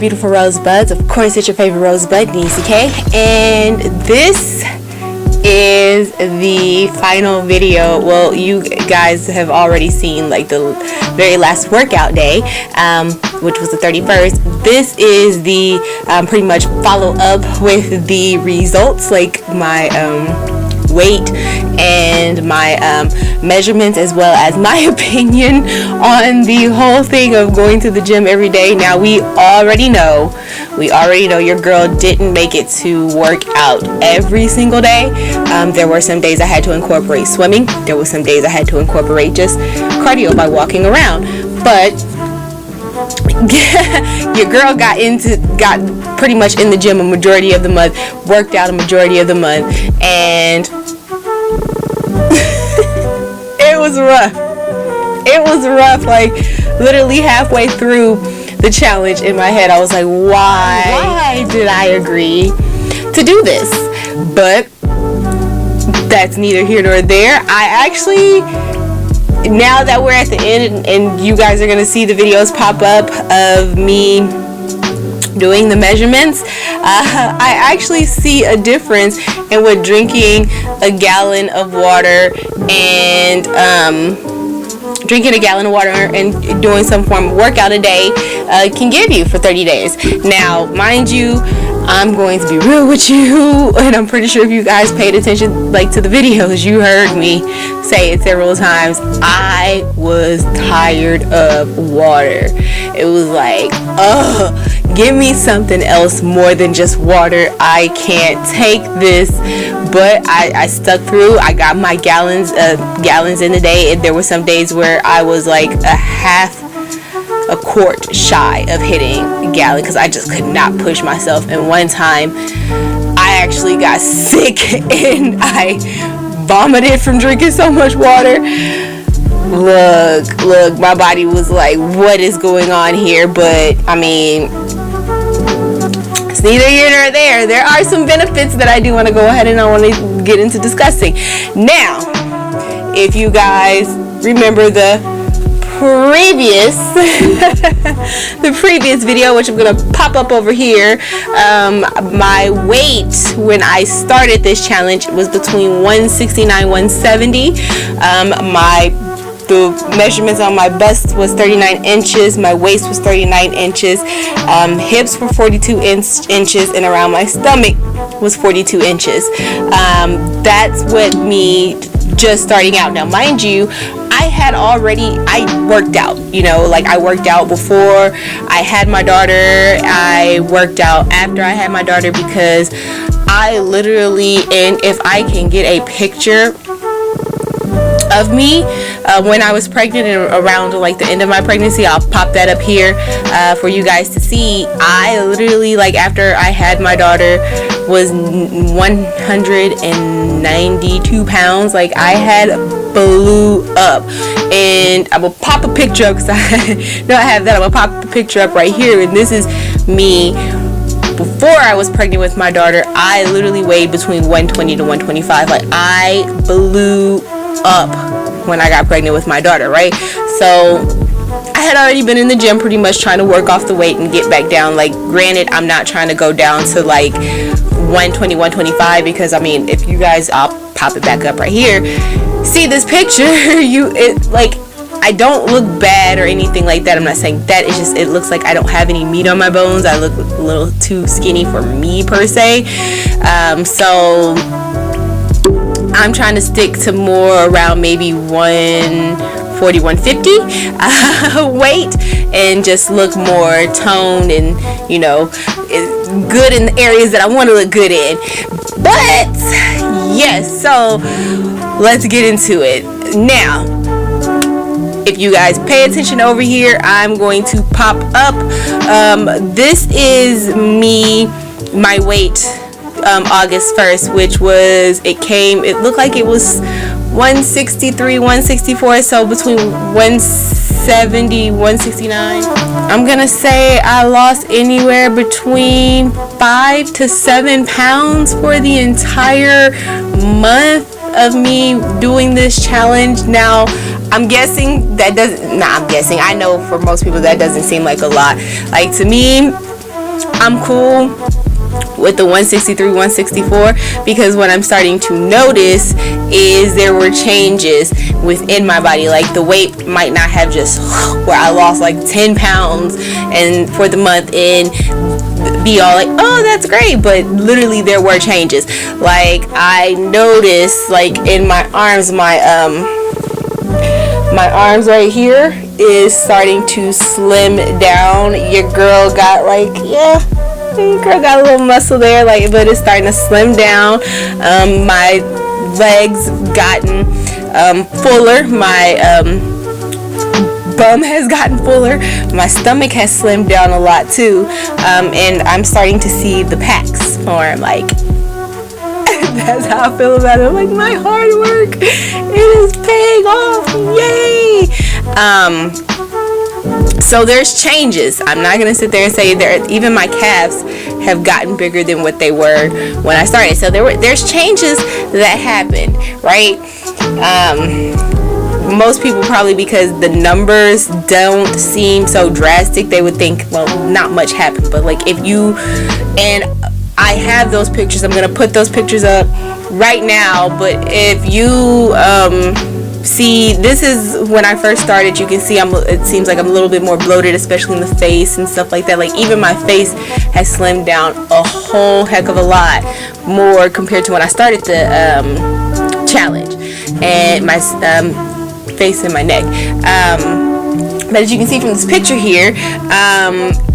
beautiful rosebuds. Of course, it's your favorite rosebud, Niecy K, and this is the final video. Well, you guys have already seen like the very last workout day, which was the 31st. This is the pretty much follow up with the results, like my weight and my measurements, as well as my opinion on the whole thing of going to the gym every day. Now we already know your girl didn't make it to work out every single day. There were some days I had to incorporate swimming. There were some days I had to incorporate just cardio by walking around. But your girl got pretty much in the gym a majority of the month, worked out a majority of the month, and it was rough. Like literally halfway through the challenge, in my head I was like, why did I agree to do this? But that's neither here nor there. I actually, now that we're at the end and you guys are going to see the videos pop up of me doing the measurements, I actually see a difference in what drinking a gallon of water and doing some form of workout a day can give you for 30 days. Now, mind you, I'm going to be real with you, and I'm pretty sure if you guys paid attention to the videos, you heard me say it several times. I was tired of water. It was like, give me something else more than just water. I can't take this. But I stuck through. I got my gallons in a day, and there were some days where I was like a quart shy of hitting a gallon because I just could not push myself. And one time I actually got sick and I vomited from drinking so much water. Look, my body was like, what is going on here? But I mean, it's neither here nor there. There are some benefits that I do want to go ahead and I want to get into discussing. Now, if you guys remember the previous video, which I'm gonna pop up over here, my weight when I started this challenge was between 169 170. The measurements on my bust was 39 inches, my waist was 39 inches, hips were 42 inches, and around my stomach was 42 inches. That's what me just starting out. Now, mind you, I worked out, I worked out before I had my daughter. I worked out after I had my daughter because I literally, and if I can get a picture of me when I was pregnant and around the end of my pregnancy, I'll pop that up here for you guys to see. I literally, after I had my daughter, was 192 pounds. I had blew up, and I will pop a picture up because I know I have that. I will pop the picture up right here, and this is me before I was pregnant with my daughter. I literally weighed between 120 to 125. I blew up when I got pregnant with my daughter, right? So I had already been in the gym pretty much trying to work off the weight and get back down. Granted, I'm not trying to go down to 120, 125 because if you guys, I'll pop it back up right here. See this picture, I don't look bad or anything like that. I'm not saying that. It's just, it looks like I don't have any meat on my bones. I look a little too skinny for me per se. So I'm trying to stick to more around maybe 140, 150 weight, and just look more toned and good in the areas that I want to look good in. But yes, so let's get into it. Now, if you guys pay attention over here, I'm going to pop up. This is my weight August 1st, which was, it looked like it was 163, 164, so between 170, 169. I'm gonna say I lost anywhere between 5 to 7 pounds for the entire month of me doing this challenge. Now, I'm guessing that doesn't, I know for most people that doesn't seem like a lot. To me, I'm cool with the 163, 164, because what I'm starting to notice is there were changes within my body. Like the weight might not have just where I lost like 10 pounds and for the month and be all like, oh, that's great, but literally there were changes. Like I noticed like in my arms, my arms right here is starting to slim down. Your girl got like, girl got a little muscle there, like, but it's starting to slim down. My legs gotten fuller. My bum has gotten fuller. My stomach has slimmed down a lot too, and I'm starting to see the packs form. Like that's how I feel about it. I'm like, my hard work, it is paying off. Yay! So there's changes. I'm not gonna sit there and say there. Even my calves have gotten bigger than what they were when I started. So there's changes that happened, right? Most people probably, because the numbers don't seem so drastic, they would think, well, not much happened. But like if you, and I have those pictures. I'm gonna put those pictures up right now. But if you see, this is when I first started. You can see it seems like I'm a little bit more bloated, especially in the face and stuff like that. Like even my face has slimmed down a whole heck of a lot more compared to when I started the challenge, and my face and my neck. But as you can see from this picture here,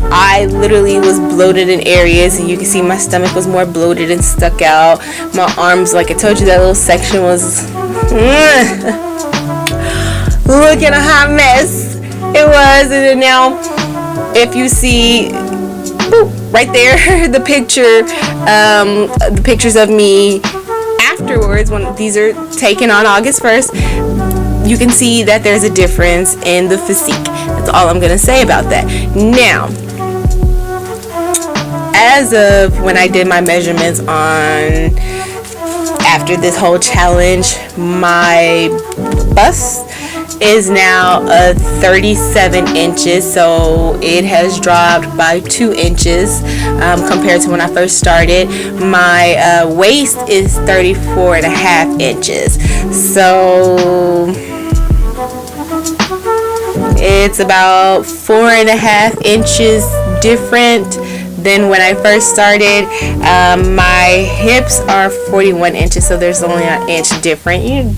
I literally was bloated in areas, and you can see my stomach was more bloated and stuck out. My arms, like I told you, that little section was looking a hot mess. It was. And then now, if you see, boop, right there, the pictures of me afterwards, when these are taken on August 1st, you can see that there's a difference in the physique. That's all I'm gonna say about that. Now, as of when I did my measurements on after this whole challenge, my bust is now 37 inches, so it has dropped by 2 inches compared to when I first started. My waist is 34 and a half inches, so it's about 4.5 inches different than when I first started. My hips are 41 inches, so there's only an inch different. You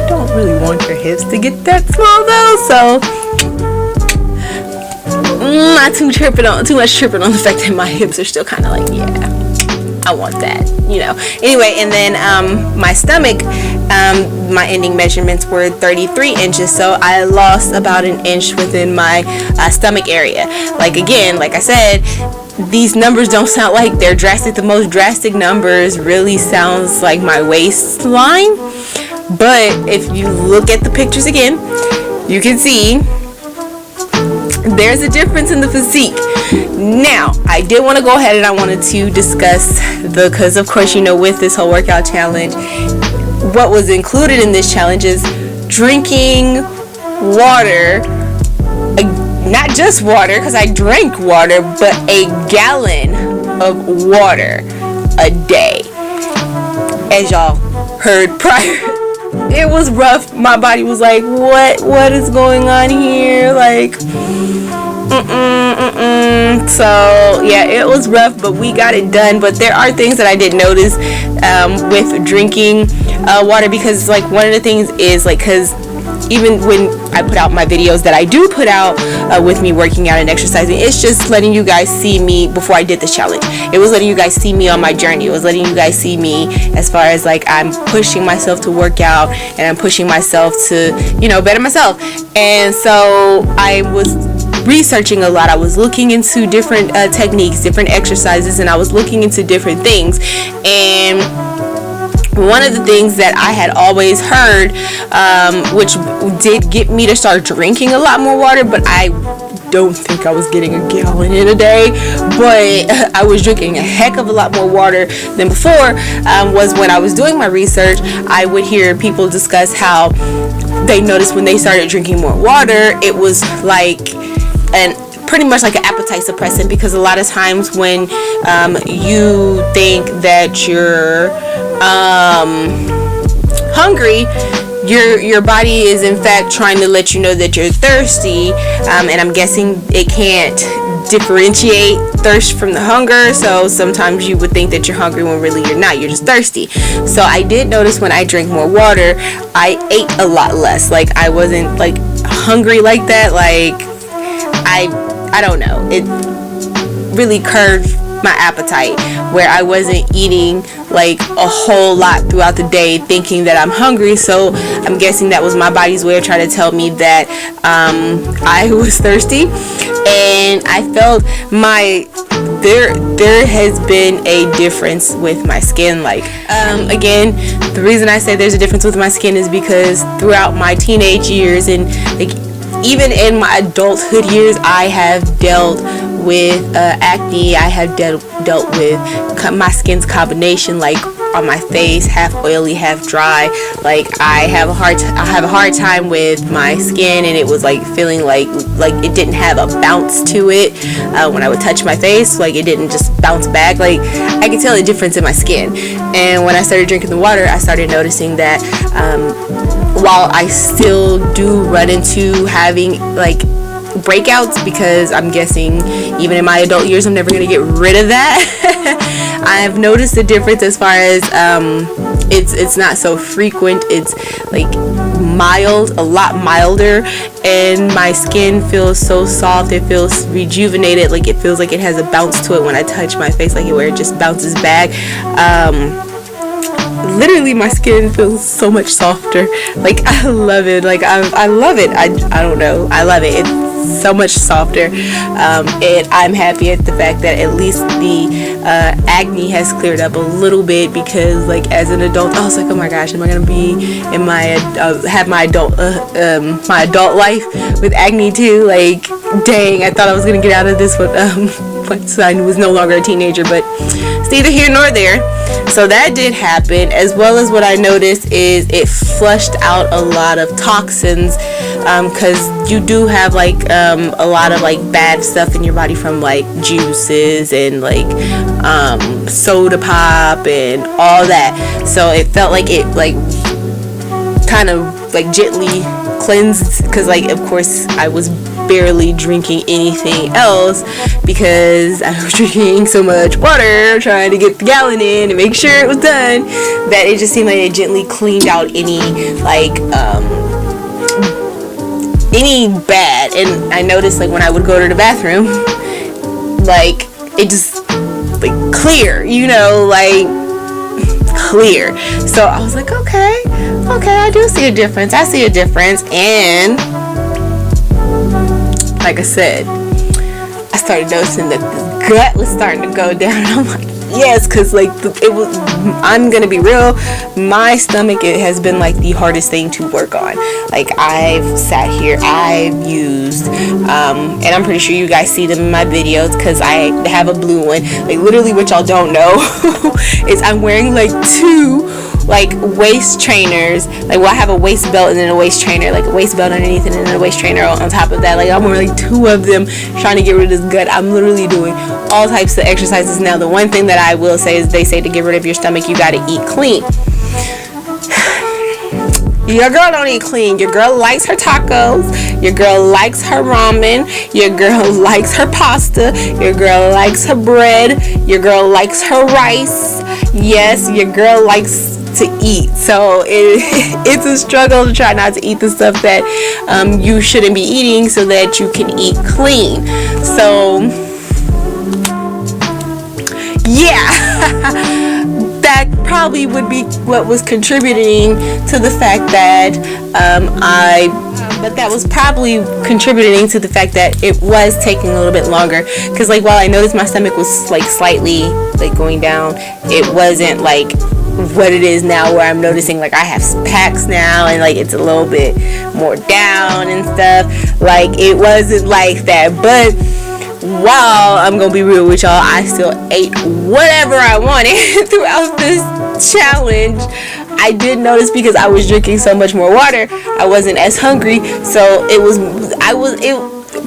don't really want your hips to get that small though, so not too much tripping on the fact that my hips are still kind of like, I want that, Anyway, and then my stomach, my ending measurements were 33 inches, so I lost about an inch within my stomach area. Like again, like I said, these numbers don't sound like they're drastic. The most drastic numbers really sounds like my waistline. But if you look at the pictures again, you can see there's a difference in the physique. Now, I did want to go ahead and I wanted to discuss because of course, with this whole workout challenge, what was included in this challenge is drinking water. Not just water, because I drank water, but a gallon of water a day. As y'all heard prior, it was rough. My body was like, what is going on here? Like, So yeah, it was rough, but we got it done. But there are things that I did notice with drinking water, because like one of the things is like, because even when I put out my videos that I do put out with me working out and exercising, it's just letting you guys see me before I did this challenge. It was letting you guys see me on my journey. It was letting you guys see me as far as like I'm pushing myself to work out and I'm pushing myself to, better myself. And so I was researching a lot. I was looking into different techniques, different exercises, and I was looking into different things. And one of the things that I had always heard, which did get me to start drinking a lot more water, but I don't think I was getting a gallon in a day, but I was drinking a heck of a lot more water than before, was when I was doing my research. I would hear people discuss how they noticed when they started drinking more water, it was like pretty much like an appetite suppressant, because a lot of times when you think that you're hungry, your body is in fact trying to let you know that you're thirsty, and I'm guessing it can't differentiate thirst from the hunger, so sometimes you would think that you're hungry when really you're not, you're just thirsty. So I did notice when I drink more water, I ate a lot less. Like, I wasn't like hungry like that. Like, I don't know, it really curbed my appetite, where I wasn't eating like a whole lot throughout the day thinking that I'm hungry. So I'm guessing that was my body's way of trying to tell me that I was thirsty. And I felt there has been a difference with my skin. Like, again, the reason I say there's a difference with my skin is because throughout my teenage years and like even in my adulthood years, I have dealt with acne. I have dealt with my skin's combination, like on my face, half oily, half dry. Like, I have a hard time with my skin, and it was like feeling like it didn't have a bounce to it when I would touch my face. Like, it didn't just bounce back. Like, I could tell the difference in my skin. And when I started drinking the water, I started noticing that while I still do run into having like breakouts, because I'm guessing even in my adult years I'm never going to get rid of that, I've noticed the difference as far as it's not so frequent. It's like mild, a lot milder, and my skin feels so soft. It feels rejuvenated. Like, it feels like it has a bounce to it when I touch my face, like where it just bounces back. Literally, my skin feels so much softer. Like, I love it. Like, I love it. I don't know, I love it. It's so much softer, and I'm happy at the fact that at least the acne has cleared up a little bit, because like as an adult I was like, oh my gosh, am I gonna be in my have my adult life with acne too? Like, dang, I thought I was gonna get out of this once I was no longer a teenager, but it's neither here nor there. So that did happen, as well as what I noticed is it flushed out a lot of toxins, because you do have like a lot of like bad stuff in your body from like juices and like soda pop and all that. So it felt like it like kind of like gently cleansed, because like of course I was barely drinking anything else because I was drinking so much water, trying to get the gallon in and make sure it was done, that it just seemed like it gently cleaned out any like any bad. And I noticed like when I would go to the bathroom, like it just like clear, you know, like clear. So I was like, okay, I do see a difference. I see a difference. And like I said, I started noticing that the gut was starting to go down. I'm like, yes, because like I'm gonna be real, my stomach, it has been like the hardest thing to work on. Like, I've sat here, I've used and I'm pretty sure you guys see them in my videos, because I have a blue one. Like, literally, what y'all don't know is I'm wearing like two like waist trainers. Like, well, I have a waist belt and then a waist trainer, like a waist belt underneath and then a waist trainer on top of that. Like, I'm wearing like two of them trying to get rid of this gut. I'm literally doing all types of exercises. Now, the one thing that I will say is they say to get rid of your stomach, you gotta eat clean. Your girl don't eat clean. Your girl likes her tacos. Your girl likes her ramen. Your girl likes her pasta. Your girl likes her bread. Your girl likes her rice. Yes, your girl likes to eat. So it's a struggle to try not to eat the stuff that you shouldn't be eating so that you can eat clean. So yeah. That probably would be what was contributing to the fact that but that was probably contributing to the fact that it was taking a little bit longer, because like while I noticed my stomach was like slightly like going down, it wasn't like what it is now, where I'm noticing like I have packs now and like it's a little bit more down and stuff. Like, it wasn't like that. But while I'm gonna be real with y'all, I still ate whatever I wanted throughout this challenge. I did notice, because I was drinking so much more water, I wasn't as hungry. So it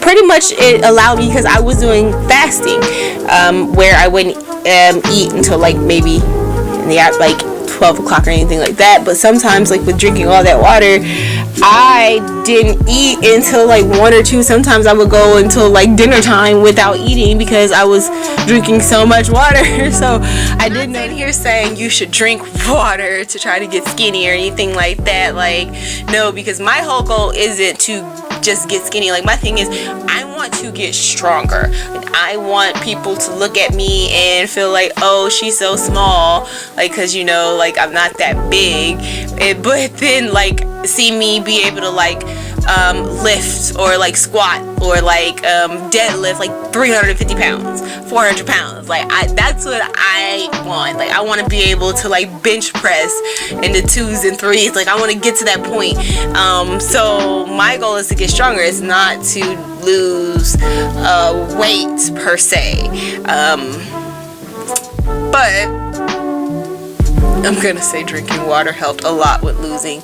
pretty much it allowed me, because I was doing fasting, where I wouldn't eat until like maybe in the like 12 o'clock or anything like that. But sometimes, like with drinking all that water, I didn't eat until like 1 or 2. Sometimes I would go until like dinner time without eating because I was drinking so much water. So I didn't know here saying you should drink water to try to get skinny or anything like that. Like, no, because my whole goal isn't to just get skinny. Like, my thing is, I want to get stronger. Like, I want people to look at me and feel like, oh, she's so small, like, because you know, like, I'm not that big, but then like see me be able to like lift or like squat or like deadlift like 350 pounds, 400 pounds. Like, that's what I want. Like, I want to be able to like bench press in the 2s and 3s. Like, I want to get to that point. So my goal is to get stronger. It's not to lose weight per se. But I'm gonna say drinking water helped a lot with losing,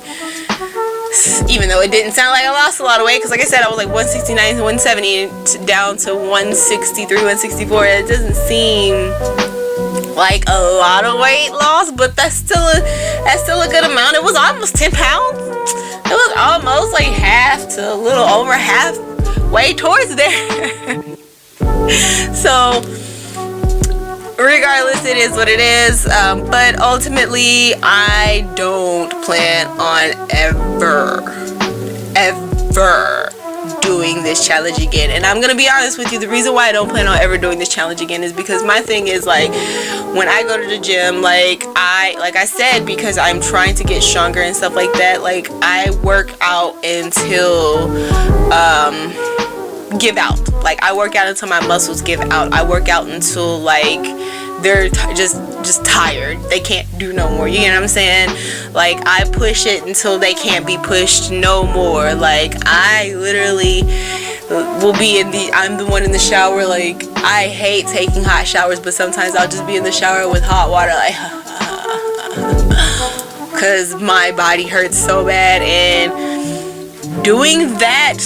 even though it didn't sound like I lost a lot of weight, because like I said, I was like 169 to 170 down to 163, 164. It doesn't seem like a lot of weight loss, but that's still a good amount. It was almost 10 pounds. It was almost like half to a little over half way towards there. So regardless, it is what it is. But ultimately, I don't plan on ever doing this challenge again. And I'm gonna be honest with you, the reason why I don't plan on ever doing this challenge again is because my thing is, like, when I go to the gym, like I said, because I'm trying to get stronger and stuff like that, like, I work out until give out. Like, I work out until my muscles give out. I work out until like they're just tired. They can't do no more. You know what I'm saying? Like, I push it until they can't be pushed no more. Like, I literally will be I'm the one in the shower. Like, I hate taking hot showers, but sometimes I'll just be in the shower with hot water, like, because my body hurts so bad. And doing that,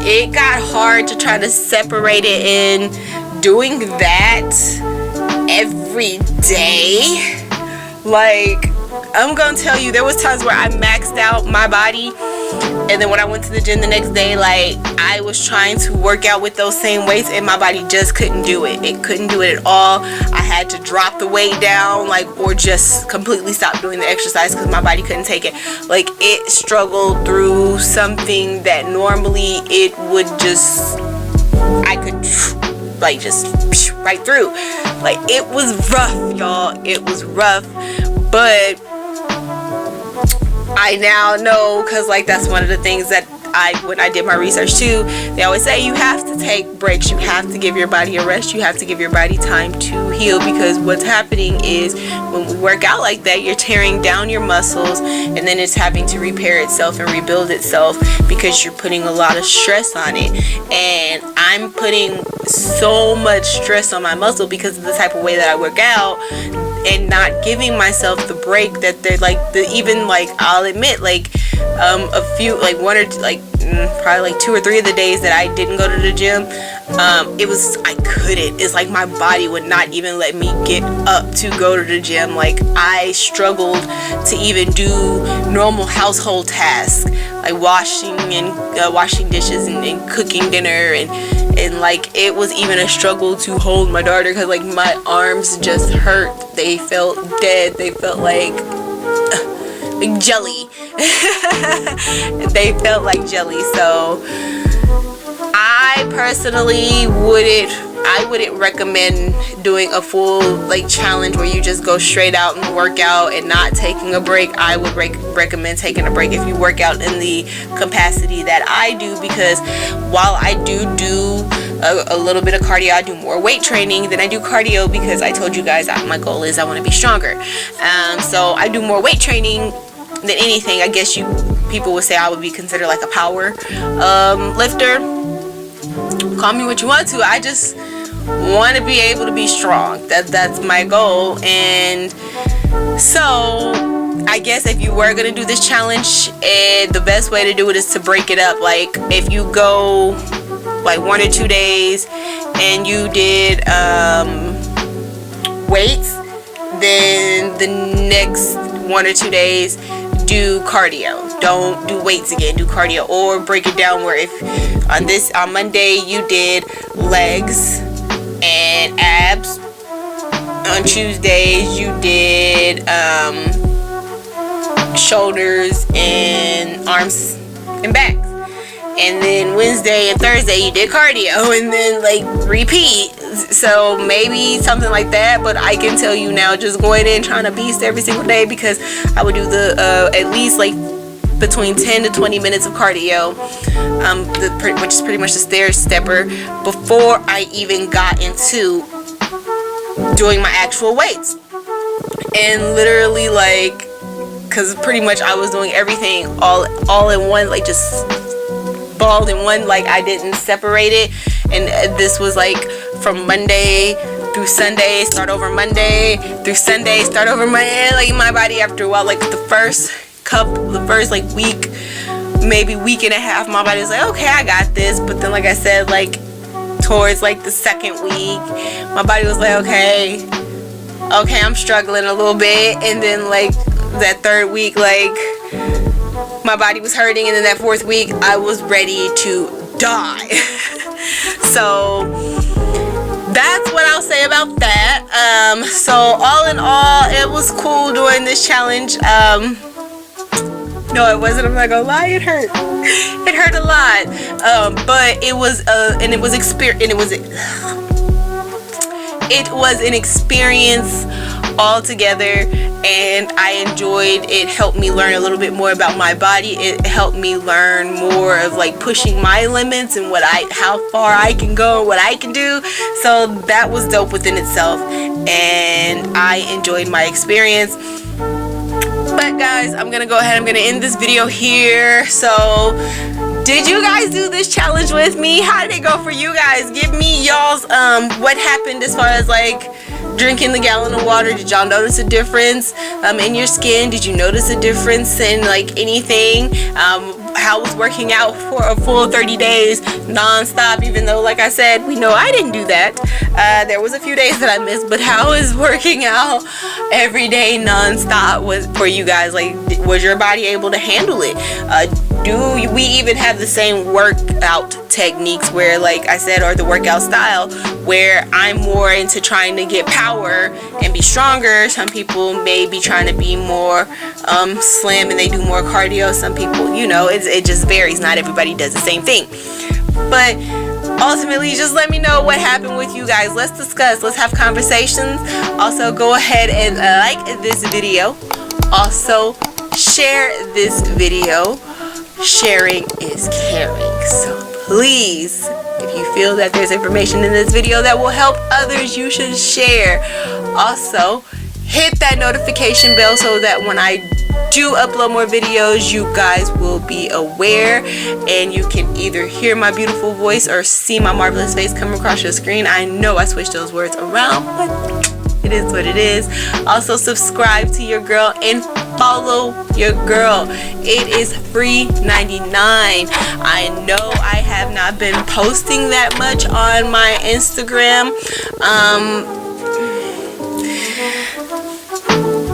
it got hard to try to separate it in doing that every day. Like, I'm gonna tell you, there was times where I maxed out my body, and then when I went to the gym the next day, like, I was trying to work out with those same weights and my body just couldn't do it. It couldn't do it at all. I had to drop the weight down, like, or just completely stop doing the exercise because my body couldn't take it. Like, it struggled through something that normally it would just, I could like just right through. Like, it was rough, y'all. It was rough, but I now know, because like that's one of the things that when I did my research too, they always say you have to take breaks, you have to give your body a rest, you have to give your body time to heal, because what's happening is when we work out like that, you're tearing down your muscles, and then it's having to repair itself and rebuild itself because you're putting a lot of stress on it. And I'm putting so much stress on my muscle because of the type of way that I work out, and not giving myself the break that they're like, even like, I'll admit, like a few, like one or two, like probably like 2 or 3 of the days that I didn't go to the gym, it was, I couldn't, it's like my body would not even let me get up to go to the gym. Like, I struggled to even do normal household tasks, like washing dishes and cooking dinner, and like, it was even a struggle to hold my daughter because like my arms just hurt. They felt dead. They felt like jelly. They felt like jelly. So I personally wouldn't recommend doing a full like challenge where you just go straight out and work out and not taking a break. I would recommend taking a break if you work out in the capacity that I do, because while I do a little bit of cardio, I do more weight training than I do cardio, because I told you guys that my goal is I want to be stronger. So I do more weight training than anything. I guess people would say I would be considered like a power lifter. Call me what you want to. I just want to be able to be strong. That's my goal. And so I guess if you were gonna do this challenge, the best way to do it is to break it up. Like if you go like 1 or 2 days and you did weights, then the next 1 or 2 days do cardio. Don't do weights again, do cardio. Or break it down where if on Monday you did legs and abs, on Tuesdays you did shoulders and arms and backs, and then Wednesday and Thursday you did cardio, and then like repeat. So maybe something like that. But I can tell you now, just going in trying to beast every single day, because I would do the at least like between 10 to 20 minutes of cardio, which is pretty much the stair stepper, before I even got into doing my actual weights. And literally, like, because pretty much I was doing everything all in one, like just balled in one, like I didn't separate it. And this was like from Monday through Sunday, start over Monday, through Sunday, start over Monday. Like my body, after a while, like the first like week, maybe week and a half, my body was like, okay, I got this. But then, like I said, like towards like the second week, my body was like, okay, I'm struggling a little bit. And then like that third week, like my body was hurting. And then that fourth week, I was ready to die. So that's what I'll say about that. So all in all, it was cool doing this challenge. No, it wasn't. I'm not gonna lie. It hurt. It hurt a lot. But it was an experience altogether, and I enjoyed it. Helped me learn a little bit more about my body. It helped me learn more of like pushing my limits and how far I can go, what I can do. So that was dope within itself, and I enjoyed my experience. But guys, I'm gonna go ahead, I'm gonna end this video here. So did you guys do this challenge with me? How did it go for you guys? Give me y'all's what happened as far as like drinking the gallon of water. Did y'all notice a difference in your skin? Did you notice a difference in like anything? How was working out for a full 30 days non-stop, even though, like I said, we know I didn't do that. There was a few days that I missed, but how is working out every day non-stop was for you guys? Like, was your body able to handle it? Do we even have the same workout techniques where, like I said, or the workout style where I'm more into trying to get power and be stronger? Some people may be trying to be more slim and they do more cardio. Some people, you know, it just varies. Not everybody does the same thing. But ultimately, just let me know what happened with you guys. Let's discuss. Let's have conversations. Also, go ahead and like this video. Also, share this video. Sharing is caring. So please, if you feel that there's information in this video that will help others, you should share. Also, hit that notification bell so that when I do upload more videos, you guys will be aware, and you can either hear my beautiful voice or see my marvelous face come across your screen. I know I switched those words around, but it is what it is. Also, subscribe to your girl and follow your girl. It is free 99. I know I have not been posting that much on my Instagram.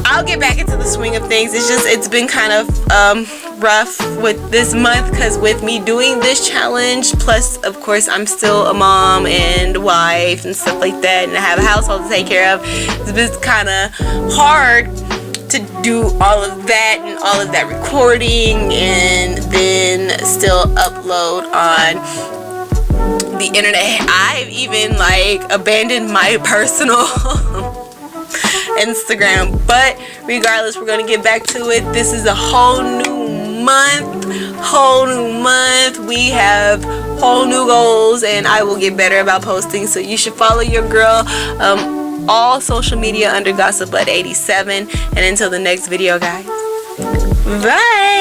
I'll get back into the swing of things. It's been kind of rough with this month, because with me doing this challenge, plus of course I'm still a mom and a wife and stuff like that, and I have a household to take care of. It's been kind of hard to do all of that and all of that recording, and then still upload on the internet. I've even like abandoned my personal Instagram, but regardless, we're gonna get back to it. This is a whole new month. We have whole new goals, and I will get better about posting, so you should follow your girl all social media under Gossip Bud 87. And until the next video, guys, bye.